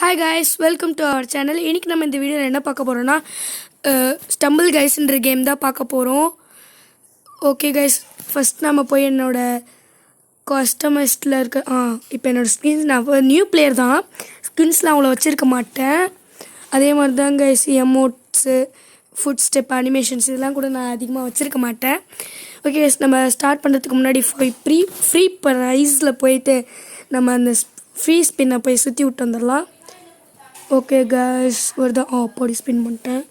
Hi guys, welcome to our channel. இன்றைக்கி நம்ம இந்த வீடியோவில் என்ன பார்க்க போகிறோன்னா ஸ்டம்பிள் கைஸ்ன்ற கேம் தான் பார்க்க போகிறோம். ஓகே கைஸ், ஃபஸ்ட் நம்ம போய் என்னோடய கஸ்டமைஸ்டில் இருக்க இப்போ என்னோடய ஸ்கின்ஸ், நான் நியூ பிளேயர் தான், ஸ்கின்ஸ்லாம் அவ்வளோ வச்சுருக்க மாட்டேன். அதே மாதிரி தான் guys, emotes, food step, animations இதெல்லாம் கூட நான் அதிகமாக வச்சுருக்க மாட்டேன். ஓகே கைஸ், நம்ம ஸ்டார்ட் பண்ணுறதுக்கு முன்னாடி ஃப்ரீ ப்ரைஸில் போயிட்டு நம்ம அந்த ஃப்ரீ ஸ்பின்னை போய் சுற்றி விட்டு வந்துடலாம். ஓகே கைஸ், வருதான் பொடி ஸ்பின் பண்ணிட்டேன்.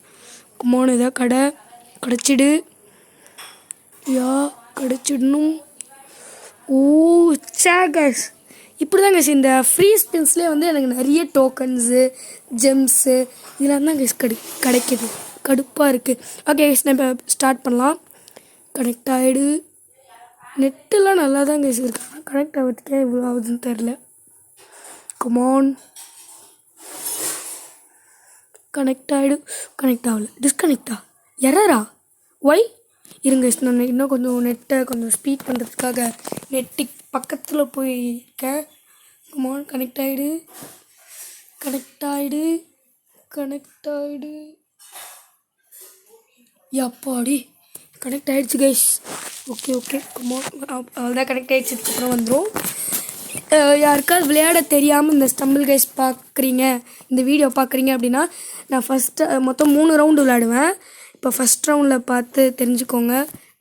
குமான் ஏதாவது கிடச்சிடு, கிடச்சிடணும். சே கைஸ், இப்படி தான் கைஸ் இந்த ஃப்ரீ ஸ்பின்ஸ்லேயே வந்து எனக்கு நிறைய டோக்கன்ஸு, ஜெம்ஸு இதெல்லாம் தான் கைஸ் கிடைக்கிது. கடுப்பாக இருக்குது. ஓகே கைஸ், நம்ம ஸ்டார்ட் பண்ணலாம். கனெக்ட் ஆகிடு. நெட்டெல்லாம் நல்லா தான் கைஸ் இருக்காங்க. கனெக்ட் ஆகிறதுக்கே இவ்வளோ ஆகுதுன்னு தெரில. கமான், கனெக்ட் ஆகிடு. கனெக்ட் ஆகலை, டிஸ்கனெக்டா, எரரா, ஒய் இருங்க. நான் இன்னும் கொஞ்சம் நெட்டை கொஞ்சம் ஸ்பீட் பண்ணுறதுக்காக நெட்டு பக்கத்தில் போயிருக்கேன். கமான், கனெக்ட் ஆகிடு, கனெக்ட் ஆகிடு, கனெக்ட் ஆகிடு. அப்பாடி கனெக்ட் ஆகிடுச்சு கைஸ். ஓகே கமான், அவ்வளோதான் கனெக்ட் ஆகிடுச்சு. இதுக்கப்புறம் வந்துடும். யாருக்காவது விளையாட தெரியாமல் இந்த ஸ்டம்பிள் கைஸ் பார்க்குறீங்க, இந்த வீடியோ பார்க்குறீங்க அப்படின்னா, நான் மொத்தம் 3 ரவுண்டு விளையாடுவேன். இப்போ ஃபஸ்ட் ரவுண்டில் பார்த்து தெரிஞ்சுக்கோங்க.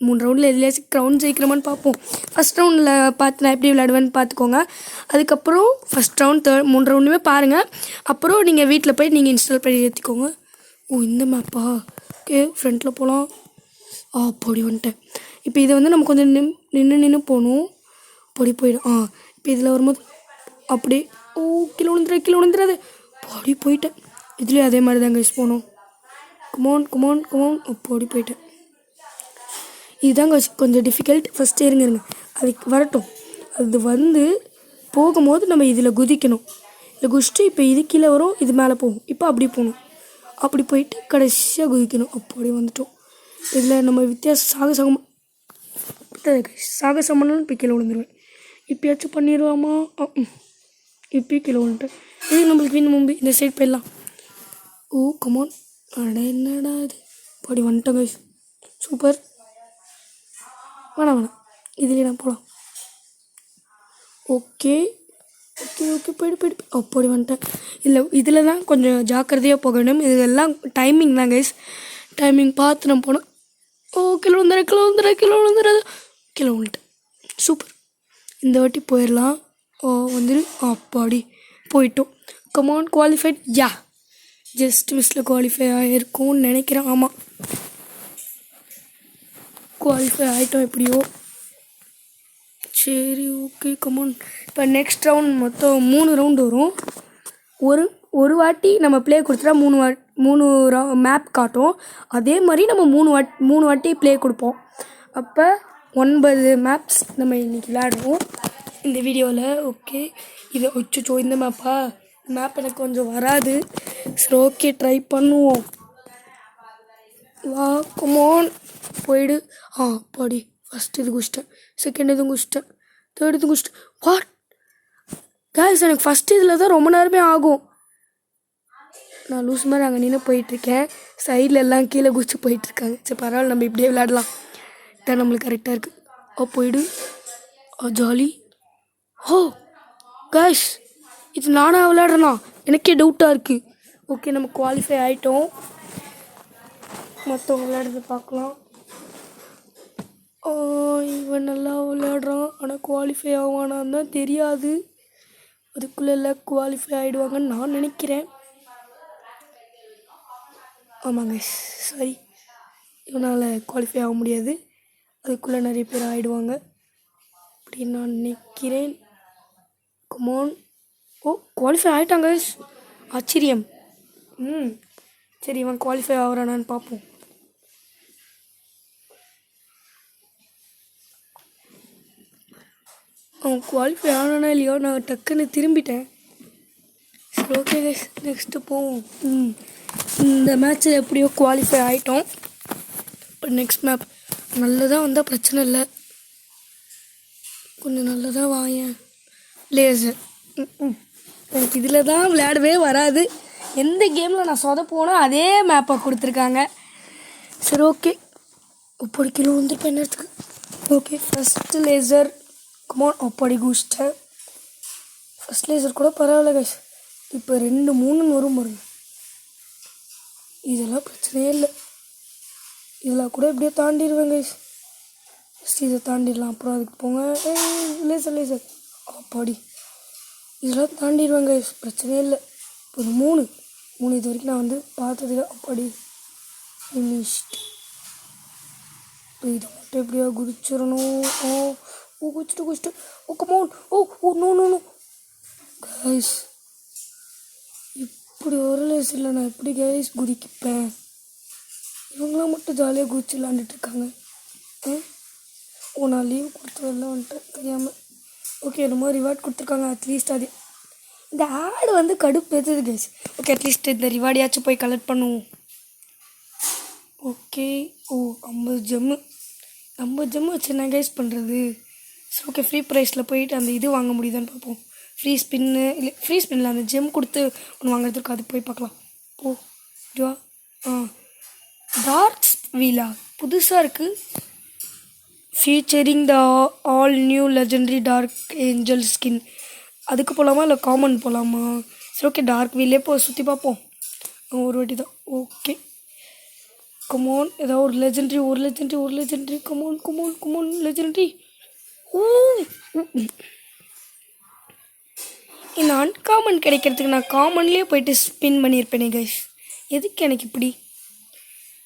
3 ரவுண்டில் எதுலையாச்சும் ரவுண்ட் ஜெயிக்கிறோமான்னு பார்ப்போம். ஃபஸ்ட் ரவுண்டில் பார்த்து நான் எப்படி விளையாடுவேன்னு பார்த்துக்கோங்க. அதுக்கப்புறம் ஃபஸ்ட் ரவுண்ட், 3 ரவுண்டுமே பாருங்கள். அப்புறம் நீங்கள் வீட்டில் போய் நீங்கள் இன்ஸ்டால் பண்ணி ஏற்றிக்கோங்க. இந்த மேப்பா? ஓகே, ஃப்ரண்ட்டில் போகலாம். பொடி வந்துட்டேன். இப்போ இதை வந்து நம்ம கொஞ்சம் நின்று போகணும். பொடி போயிடும். இப்போ இதில் வரும்போது அப்படி கீழே விழுந்துடாது. பொடி போயிட்டேன். இதுலேயும் அதே மாதிரி தாங்க யூஸ் போகணும். குமான் பொடி போயிட்டேன். இதுதாங்க கொஞ்சம் டிஃபிகல்ட். ஃபஸ்ட்டு இருங்க அதுக்கு வரட்டும். அது வந்து போகும்போது நம்ம இதில் குதிக்கணும். இதில் குதிச்சுட்டு இப்போ இது கீழே வரும், இது மேலே போகும். இப்போ அப்படி போகணும். அப்படி போயிட்டு கடைசியாக குதிக்கணும். அப்படி வந்துட்டோம். இதில் நம்ம சாகசம்னு இப்போ கீழே விழுந்துருவேன். இப்போயாச்சும் பண்ணிடுவாமா? இப்போயும் கீழே விழுந்துட்டேன். இது நம்மளுக்கு மும்பு இந்த சைட் போயிடலாம். கமான். என்னடா இது? படி வந்துட்டோங்க. சூப்பர். வேணாம் இதுலேயே நான் போகலாம். ஓகே போய்டு அப்படி வந்துட்டேன். இதில் தான் கொஞ்சம் ஜாக்கிரதையாக போகணும். இதெல்லாம் டைமிங் தான் கைஸ். டைமிங் பார்த்து நான் போனேன். கீழே விழுந்துட்டேன். சூப்பர். இந்த வாட்டி போயிடலாம். வந்துடு. அப்பாடி போயிட்டோம். Come on, qualified. ஜஸ்ட் மிஸ்ஸில் குவாலிஃபை ஆகிருக்கும்னு நினைக்கிறேன். ஆமாம், குவாலிஃபை ஆகிட்டோம் எப்படியோ. சரி, ஓகே கமான். இப்போ நெக்ஸ்ட் ரவுண்ட் மொத்தம் 3 ரவுண்டு வரும். ஒரு வாட்டி நம்ம ப்ளே கொடுத்துட்டா 3 மேப் காட்டும். அதே மாதிரி நம்ம 3 வாட்டி ப்ளே கொடுப்போம். அப்போ 9 மேப்ஸ் நம்ம இன்றைக்கி விளையாடுவோம் இந்த வீடியோவில். ஓகே, இது வச்சுச்சோ இந்த மேப் எனக்கு கொஞ்சம் வராது. சரி, ஓகே ட்ரை பண்ணுவோம். கமான், போயிடு. பாடி ஃபஸ்ட் இது குடிச்சிட்டேன், செகண்ட் இதுவும் குடிச்சிட்டேன், தேர்ட் இதுவும் குடிச்சிட்டேன். வாட் கைஸ், எனக்கு ஃபஸ்ட் இதில் தான் ரொம்ப நேரமே ஆகும். நான் லூஸ் மாதிரி அங்கே நின்று போயிட்டுருக்கேன். சைடில் எல்லாம் கீழே குதிச்சு போயிட்டுருக்காங்க. சரி பரவாயில்ல, நம்ம இப்படியே விளையாடலாம். இதான் நம்மளுக்கு கரெக்டாக இருக்குது. போயிடு. ஜாலி. கைஸ், இது நானாக விளையாடுறேனா? எனக்கே டவுட்டாக இருக்குது. ஓகே, நம்ம குவாலிஃபை ஆகிட்டோம். மற்றவங்க விளையாடுறத பார்க்கலாம். இவன் நல்லா விளையாடுறான், ஆனால் குவாலிஃபை ஆவானான்னு தான் தெரியாது. அதுக்குள்ளே எல்லாம் குவாலிஃபை ஆகிடுவாங்கன்னு நான் நினைக்கிறேன். ஆமாங்க, சரி, இவனால் குவாலிஃபை ஆக முடியாது. அதுக்குள்ளே நிறைய பேர் ஆகிடுவாங்க அப்படின்னு நான் நினைக்கிறேன். கமான். குவாலிஃபை ஆகிட்டாங்க. ஆச்சரியம். சரி, இவன் குவாலிஃபை ஆகிறானான்னு பார்ப்போம். அவன் குவாலிஃபை ஆனானா இல்லையோ, நான் டக்குன்னு திரும்பிட்டேன். சரி, ஓகே கைஸ், நெக்ஸ்ட்டு போவோம். இந்த மேட்ச்சில் எப்படியோ குவாலிஃபை ஆகிட்டோம். இப்போ நெக்ஸ்ட் மேப் நல்லதாக வந்தால் பிரச்சனை இல்லை. கொஞ்சம் நல்லதாக வாயேன். லேசர். எனக்கு இதில் தான் விளையாடவே வராது. எந்த கேமில் நான் சொதப்போனோ அதே மேப்பை கொடுத்துருக்காங்க. சரி ஓகே, ஒப்படி கிலோ வந்துருப்பேன் நேரத்துக்கு. Okay, first laser come on. ஒப்படி குஸ்டர் ஃபஸ்ட் லேசர் கூட பரவாயில்ல கைஸ். இப்போ 2 3 வரும் பாருங்க. இதெல்லாம் பிரச்சனையே இல்லை. இதெல்லாம் கூட எப்படியோ தாண்டிடுவேன் கைஸ். ஃபஸ்ட் இதை தாண்டிடலாம், அப்புறம் அதுக்கு போங்க. லேசர் அப்படி இதெல்லாம் தாண்டிடுவாங்க கைஸ், பிரச்சனையே இல்லை. இப்போ 3 இது வரைக்கும் நான் வந்து பார்த்ததில்ல. அப்படி ஃபினிஷ்ட். இதை மட்டும் எப்படியா குதிச்சிடணும். குதிச்சுட்டு கமான். நோ கைஸ், இப்படி ஒரு லேஸ் இல்லை. நான் எப்படி கைஸ் குதிக்கப்பேன்? இவங்களாம் மட்டும் ஜாலியாக குதிச்சு விளாண்டுட்ருக்காங்க. நான் லீவ் கொடுத்ததெல்லாம் வந்துட்டு தெரியாமல். ஓகே, என்னமோ ரிவார்ட் கொடுத்துருக்காங்க. அட்லீஸ்ட் அது இந்த ஆடு வந்து கடுப்பு ஏற்றுது கைஸ். ஓகே, அட்லீஸ்ட் இந்த ரிவார்டையாச்சும் போய் கலெக்ட் பண்ணுவோம். Okay, 50 gem. 50 ஜெம்மு வச்சு என்ன கைஸ் பண்ணுறது? சரி ஓகே, ஃப்ரீ ப்ரைஸில் போயிட்டு அந்த இது வாங்க முடியுதான்னு பார்ப்போம். ஃப்ரீ ஸ்பின்னில் அந்த ஜெம் கொடுத்து ஒன்று வாங்குறதுக்கு அது போய் பார்க்கலாம். இதுவா? டார்க் வீலா புதுசாக இருக்குது. Featuring the all new legendary dark angel skin. அதுக்கு போகலாமா இல்லை காமன் போகலாமா? சரி ஓகே, டார்க் வீலே போய் சுற்றி பார்ப்போம். ஒரு வாட்டி தான். ஓகே கமான், ஏதாவது ஒரு லெஜெண்டரி கமான் லெஜெண்டரி. இந்த அன்காமன் கிடைக்கிறதுக்கு நான் காமன்லேயே போயிட்டு ஸ்பின் பண்ணியிருப்பேனே கைஸ். எதுக்கு எனக்கு இப்படி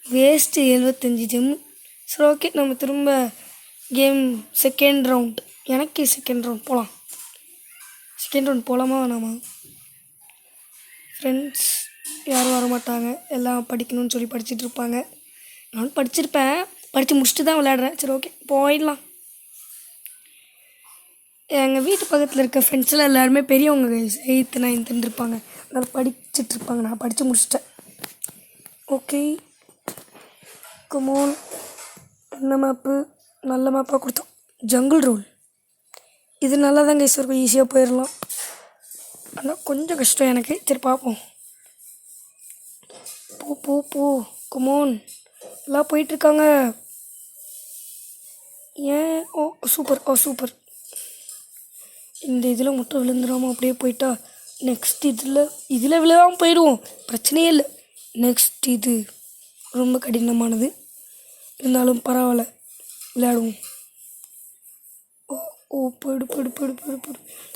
வேஸ்ட்டு? 75 ஜெம்மு. சரி ஓகே, நம்ம திரும்ப கேம் செகண்ட் ரவுண்ட். எனக்கு செகண்ட் ரவுண்ட் போகலாம். செகண்ட் ரவுண்ட் போகலாமா வேணாமா? ஃப்ரெண்ட்ஸ் யாரும் வரமாட்டாங்க, எல்லாம் படிக்கணும்னு சொல்லி படிச்சுட்டு இருப்பாங்க. நானும் படிச்சிருப்பேன், படித்து முடிச்சுட்டு தான் விளையாடுறேன். சரி ஓகே, போயிடலாம். எங்கள் வீட்டு பக்கத்தில் இருக்க ஃப்ரெண்ட்ஸ்லாம் எல்லாருமே பெரியவங்க கைஸ், 8th 9th இருப்பாங்க. அதனால் படிச்சுட்ருப்பாங்க. நான் படித்து முடிச்சிட்டேன். Okay come on. என்ன மேப்பு? நல்ல மேப்பாக கொடுத்தோம். Jungle roll. இது நல்லா தான் கைஸ் இருக்கும், ஈஸியாக போயிடலாம். ஆனால் கொஞ்சம் கஷ்டம் எனக்கு. சரி பார்ப்போம். போ கமான். எல்லாம் போயிட்டுருக்காங்க. ஏன்? சூப்பர். இந்த இதில் மட்டும் விழுந்துடாமல் அப்படியே போயிட்டா நெக்ஸ்ட் இதில் விழுதாமல் போயிடுவோம். பிரச்சனையே இல்லை. நெக்ஸ்ட் இது ரொம்ப கடினமானது, இருந்தாலும் பரவாயில்ல, விளையாடுவோம். போயிடு.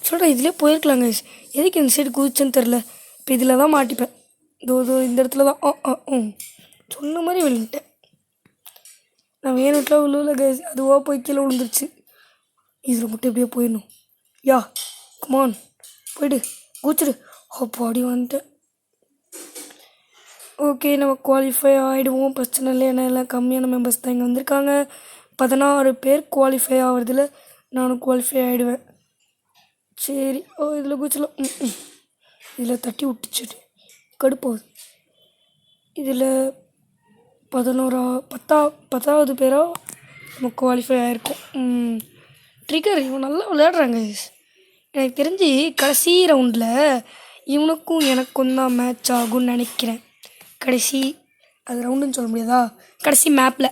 சொல்கிறேன், இதிலே போயிருக்கலாம் கைஸ். எதுக்கு இந்த சைடு குதிச்சேன்னு தெரில. இப்போ இதில் தான் மாட்டிப்பேன். இந்த இடத்துல தான் சொன்ன மாதிரி விழுந்துட்டேன். நான் வேணுட்லாம் விழுவல கைஸ், அதுவாக போய் கீழே விழுந்துருச்சு. இதில் மட்டும் எப்படியோ போயிடணும். யா கமான், போயிடு, குதிச்சிடு. அடி வந்துட்டேன். ஓகே, நம்ம குவாலிஃபை ஆகிடுவோம். பிரச்சனை இல்லை, ஏன்னா எல்லாம் கம்மியான மெம்பர்ஸ் தான் இங்கே வந்திருக்காங்க. 16 பேர் குவாலிஃபை ஆகிறதுல நானும் குவாலிஃபை ஆகிடுவேன். சரி, இதில் குதிச்சலாம். இதில் தட்டி விட்டுச்சிட்டு கடுப்போகுது. இதில் 10வது பேராக நம்ம குவாலிஃபை ஆகிருக்கோம். ட்ரிகர் இவன் நல்லா விளையாடுறாங்க. எனக்கு தெரிஞ்சு கடைசி ரவுண்டில் இவனுக்கும் எனக்கும் தான் மேட்ச் ஆகும்னு நினைக்கிறேன். கடைசி அது ரவுண்டுன்னு சொல்ல முடியாதா, கடைசி மேப்பில்.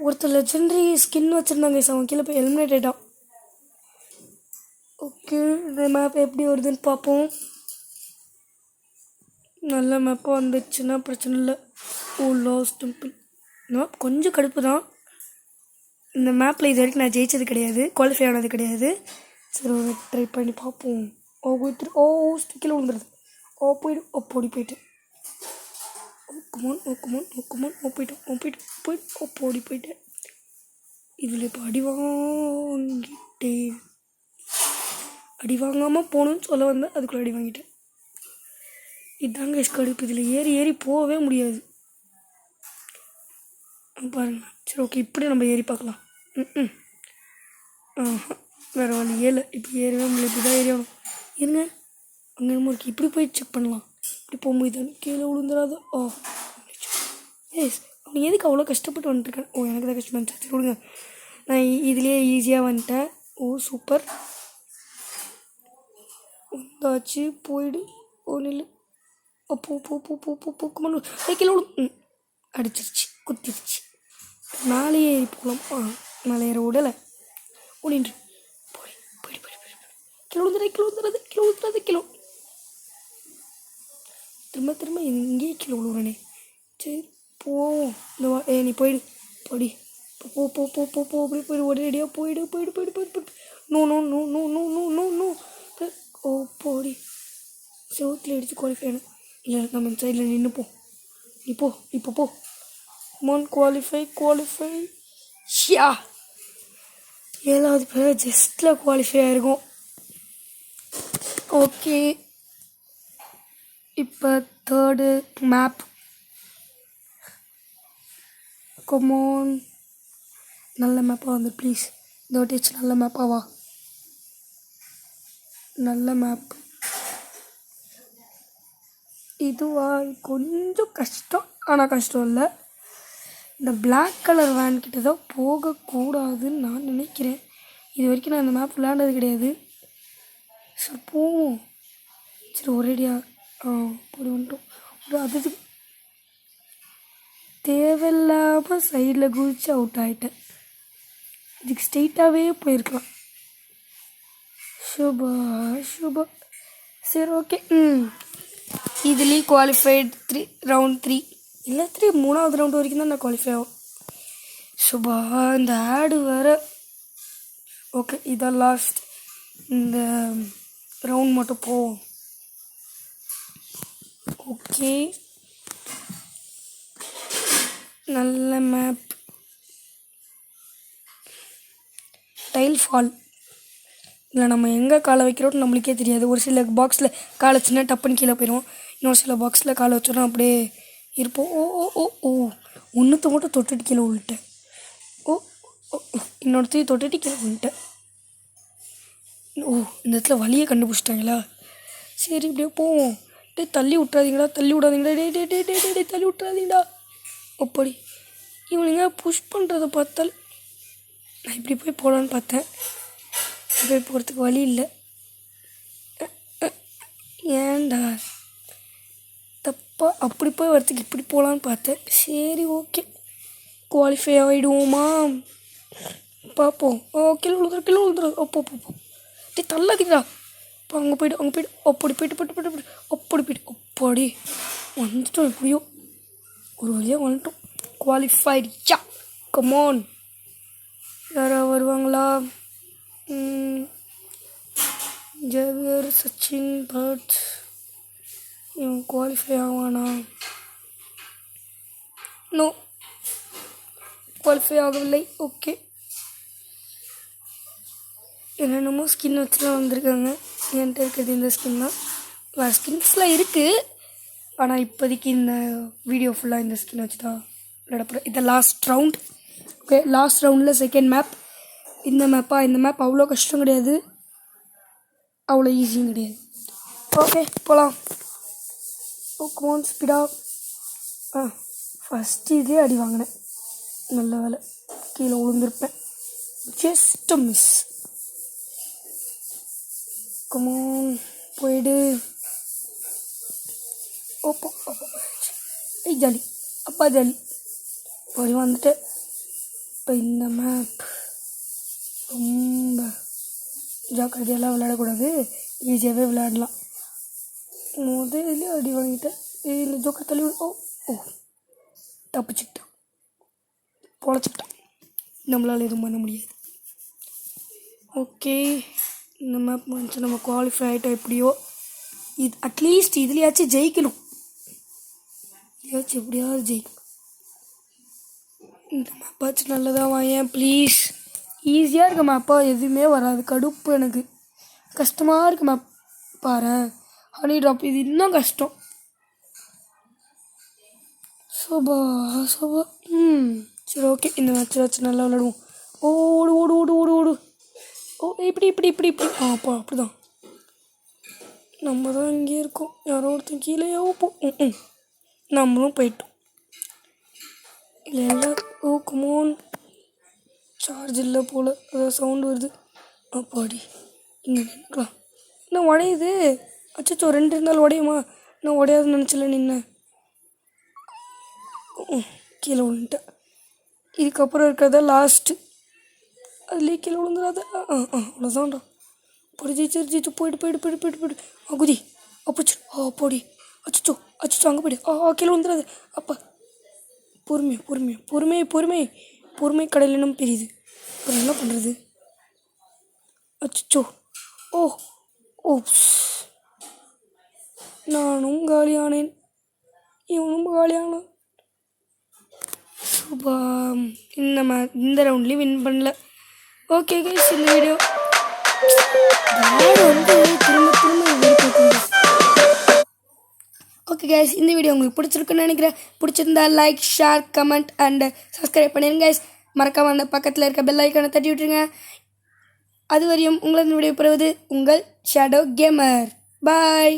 ஒருத்தர் லெஜெண்டரி ஸ்கின் வச்சுருந்தாங்க. அவன் கீழே போய் எலிமினேட் ஆகிட்டான். ஓகே, இந்த மேப் எப்படி வருதுன்னு பார்ப்போம். நல்ல மேப்பாக வந்துச்சுன்னா பிரச்சனை இல்லை. Last temple. இந்த மேப் கொஞ்சம் கடுப்பு தான். இந்த மேப்பில் இது வரைக்கும் நான் ஜெயித்தது கிடையாது, குவாலிஃபை ஆனது கிடையாது. சரி ஒரு ட்ரை பண்ணி பார்ப்போம். கீழே விழுந்துருது. போயிடு. போயிட்டு கமான். போயிட்டேன். இதில் இப்போ அடி வாங்காமல் போகணுன்னு சொல்ல வந்தேன், அதுக்குள்ளே அடி வாங்கிட்டேன். இதாங்க கடுப்பு. இதில் ஏறி போகவே முடியாது பாருங்க. சரி ஓகே, இப்படி நம்ம ஏறி பார்க்கலாம். வேறு வழியே இல்லை, இப்போ ஏறவே முடியல. இப்படி தான் ஏறியாகணும். இருங்க, அங்கே என்னமோ இருக்குது, இப்படி போய் செக் பண்ணலாம். இப்படி போகும்போது கீழே விழுந்துடாது. அவன் எதுக்கு அவ்வளோ கஷ்டப்பட்டு வந்துட்டுருக்கேன்? எனக்கு தான் கஷ்டமாக இருந்துச்சு. சரி விடுங்க, நான் இதுலேயே ஈஸியாக வந்துட்டேன். ஓ சூப்பர். வந்தாச்சு போயிடு. ஓ நில்லு. போ போ போ போ போ போ கம்மன். கிலோ அடிச்சிருச்சு குத்திருச்சு. மேலேயே ஏறி போகலாம். மேலே ஏற விடலை. ஓடின்று போய் போயிடு போயிடு போயிடு. கிலோ விழுந்துறது கிலோ விழுந்துறது கிலோ. திரும்ப திரும்ப எங்கேயே கீழே விழுவுறனே. சரி போவோம். இந்த நீ போயிடு போடி. போ போ போ போ போ அப்படி போயிடு. ஒரேடியாக போயிடு போயிடு போயிடு போயிடு போயிடு. No no no no no no no no. ஓ போடி. செவத்தில் அடித்து குவாலிஃபை. இல்லை நம்ம இந்த சைடில் நின்றுப்போம். இப்போ போ. மோன் குவாலிஃபை. ஷியா 7வது பேர் ஜஸ்ட்டில் குவாலிஃபை ஆகிருக்கும். ஓகே இப்போ 3rd மேப். கமான் நல்ல மேப்பாக வந்து ப்ளீஸ். இந்த வாட்டிச்சு நல்ல மேப்பாவா. நல்ல மேப் இதுவா. கொஞ்சம் கஷ்டம் ஆனால் கஷ்டம் இல்லை. இந்த பிளாக் கலர் வேன் கிட்ட தான் போகக்கூடாதுன்னு நான் நினைக்கிறேன். இது வரைக்கும் நான் இந்த மேப் விளையாண்டது கிடையாது. சரி போவோம். சரி ஒரேடியாக போய் வந்துட்டோம். அது தேவையில்லாமல் சைடில் குதிச்சு அவுட் ஆகிட்டேன். இதுக்கு ஸ்ட்ரெயிட்டாகவே போயிருக்கலாம். சுபா சரி ஓகே. இதுலேயும் குவாலிஃபைடு ரவுண்ட் 3 இல்லை 3வது ரவுண்டு வரைக்கும் தான் நான் குவாலிஃபை ஆகும். சுபா இந்த ஆடு வேறு. ஓகே இதான் லாஸ்ட். இந்த ரவுண்ட் மட்டும் போவோம். ஓகே நல்ல மேப். Tail fall. இல்லை நம்ம எங்கே காலை வைக்கிறோன்னு நம்மளுக்கே தெரியாது. ஒரு சில பாக்ஸில் காலை வச்சுன்னா டப்புன்னு கீழே போயிடும். இன்னொரு சில பாக்ஸில் காலை வச்சோன்னா அப்படியே இருப்போம். ஓ ஓ ஓ ஓ ஒன்றுத்த மட்டும் தொட்டுட்டு கீழே விழுட்டேன். ஓ ஓ இன்னொருத்தையும் தொட்டுட்டு கீழே விழுட்டேன். ஓ இந்த இடத்துல வழியை கண்டுபிடிச்சிட்டாங்களா. சரி இப்படியே போவோம். தள்ளி விட்றாதீங்களா தள்ளி விட்றாதீங்கடா. அப்படி இவனுங்க புஷ் பண்ணுறதை பார்த்தால் நான் இப்படி போய் போகலான்னு பார்த்தேன். போய் போகிறதுக்கு வழி இல்லை. ஏன்டா தப்பாக அப்படி போய் வரத்துக்கு இப்படி போகலான்னு பார்த்தேன். சரி ஓகே குவாலிஃபை ஆகிடுவோமா பார்ப்போம். கீழே விழுந்துடும். அப்போ தள்ளாதீங்களா. இப்போ அங்கே போய்டு அப்படி போய்ட்டு அப்படி வந்துட்டோம். எப்படியோ ஒரு வழியாக வந்துட்டோம். குவாலிஃபைடு. கமான் யாராவது வருவாங்களா. ஜேவியர் சச்சின் பட் இவன் குவாலிஃபை ஆவானா. நோ குவாலிஃபை ஆகவில்லை. ஓகே என்னென்னமோ ஸ்கின் வச்சுலாம் வந்திருக்காங்க. என்கிட்ட இருக்கிறது இந்த ஸ்கின் தான். வேறு ஸ்கின்ஸ்லாம் இருக்குது. ஆனால் இப்போதைக்கு இந்த வீடியோ ஃபுல்லாக இந்த ஸ்கின் வச்சு தான் விளையாடப்போகிறேன். இது லாஸ்ட் ரவுண்ட். ஓகே லாஸ்ட் ரவுண்டில் செகண்ட் மேப். இந்த மேப் அவ்வளோ கஷ்டம் கிடையாது, அவ்வளோ ஈஸியும் கிடையாது. ஓகே போகலாம். கமான் ஸ்பீடாக. ஃபஸ்ட்டு இதே அடி வாங்கினேன். நல்ல வேலை கீழே விழுந்திருப்பேன். Just miss. கமான் போயிடு. ஓப்போ ஜாலி அப்பா ஜாலி. போய் வந்துட்டு இப்போ இந்த மேப் ரொம்ப ஜாக்கிரதையெல்லாம் விளையாடக்கூடாது. ஈஸியாகவே விளையாடலாம். முதல்ல அடி வாங்கிட்டேன். இந்த ஜோக்கர் தள்ளி ஓ தப்பிச்சுக்கிட்டான். பொழைச்சிக்கிட்டான். நம்மளால் எதுவும் பண்ண முடியாது. ஓகே இந்த மேப் முடிஞ்சு நம்ம குவாலிஃபை ஆகிட்டோம். எப்படியோ இது அட்லீஸ்ட் இதுலையாச்சும் ஜெயிக்கணும். எப்படியாவது ஜெயிக்கணும். இந்த மேப்பாச்சும் நல்லதாக வாயேன் ப்ளீஸ். ஈஸியாக இருக்க மேப்பா எதுவுமே வராது. கடுப்பு எனக்கு. கஷ்டமாக இருக்க மேப் பாரு. ஹனி ட்ராப் இது இன்னும் கஷ்டம். சோபா சரி ஓகே இந்த மேட்ச் வச்சு நல்லா விளையாடுவோம். ஓடு ஓடு ஓடு ஓடு ஓடு. ஓ இப்படி அப்போ அப்படிதான். நம்ம தான் இங்கே இருக்கோம். யாரோ ஒருத்தன் கீழேயோ நம்மளும் போயிட்டோம். இல்லை எல்லாம் கமோன் சார்ஜ் இல்லை போல். அதான் சவுண்டு வருது. அப்பாடி இங்கே நின்றுக்கலாம். என்ன உடையுது? அச்சோ 2 இருந்தாலும் உடையுமா? நான் உடையாதுன்னு நினச்சல நின்னேன். கீழே விழுந்துட்டேன். இதுக்கப்புறம் இருக்கிறதா லாஸ்ட்டு. அதுலேயே கீழே விழுந்துடாத. அவ்வளோதான்டா. போடி ஜெயிச்சு போயிடு. குதி அப்படி போடி. அச்சோ அங்கே போயிடு. கீழே விழுந்துடாது. அப்பா பொறுமை கடலினும் பெரியுது. அப்புறம் என்ன பண்ணுறது? அச்சோ ஓ ஓப்ஸ், நானும் காலியானேன், இவனும் காலியானான். நம்ம இந்த ரவுண்ட்லேயும் வின் பண்ணல. ஓகே கைஸ், இந்த வீடியோ வந்து திரும்ப ஓகே கைஸ், இந்த வீடியோ உங்களுக்கு பிடிச்சிருக்குன்னு நினைக்கிறேன். பிடிச்சிருந்தா like, share, comment and subscribe பண்ணிடுங்க கைஸ். மறக்காம அந்த பக்கத்தில் இருக்க பெல் ஐக்கானை தட்டி விட்டுருங்க. அதுவரையும் உங்களது விடைபெறுவது உங்கள் ஷேடோ கேமர். பாய்.